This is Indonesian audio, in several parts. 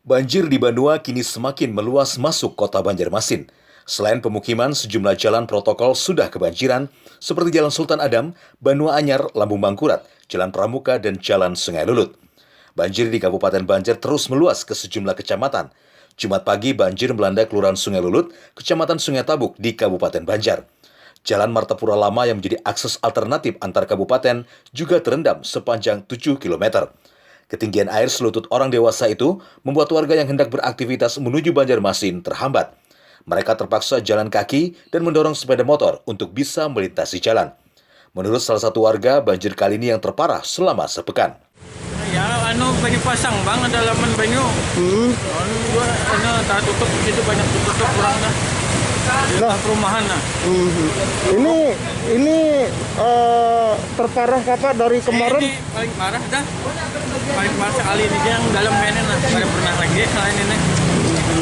Banjir di Banua kini semakin meluas masuk kota Banjarmasin. Selain pemukiman, sejumlah jalan protokol sudah kebanjiran, seperti Jalan Sultan Adam, Banua Anyar, Lambung Mangkurat, Jalan Pramuka, dan Jalan Sungai Lulut. Banjir di Kabupaten Banjar terus meluas ke sejumlah kecamatan. Jumat pagi banjir melanda Kelurahan Sungai Lulut, Kecamatan Sungai Tabuk di Kabupaten Banjar. Jalan Martapura Lama yang menjadi akses alternatif antar kabupaten juga terendam sepanjang 7 km. Ketinggian air selutut orang dewasa itu membuat warga yang hendak beraktivitas menuju Banjarmasin terhambat. Mereka terpaksa jalan kaki dan mendorong sepeda motor untuk bisa melintasi jalan. Menurut salah satu warga, banjir kali ini yang terparah selama sepekan. Ya, banyak pasang bang, ada laman banyu. Tak tutup gitu, banyak tutup kurang dah. Nah, perumahan nah. Ini terparah Bapak dari kemarin. Ini paling parah dah. Paling parah sekali ini yang dalam ini nah. Pada pernah lagi selain ini.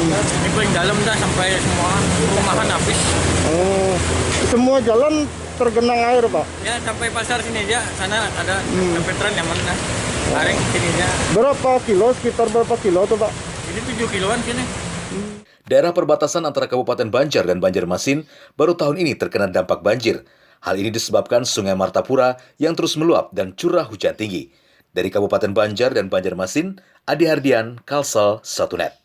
Ini paling dalam dah sampai semua perumahan habis. Oh, semua jalan tergenang air Pak. Ya sampai pasar sini aja, sana ada veteran yang mana. Tarik sini aja. Berapa kilo? Sekitar berapa kilo tuh Pak? Ini 7 kiloan sini. Daerah perbatasan antara Kabupaten Banjar dan Banjarmasin baru tahun ini terkena dampak banjir. Hal ini disebabkan Sungai Martapura yang terus meluap dan curah hujan tinggi. Dari Kabupaten Banjar dan Banjarmasin, Adi Hardian, Kalsel, 1net.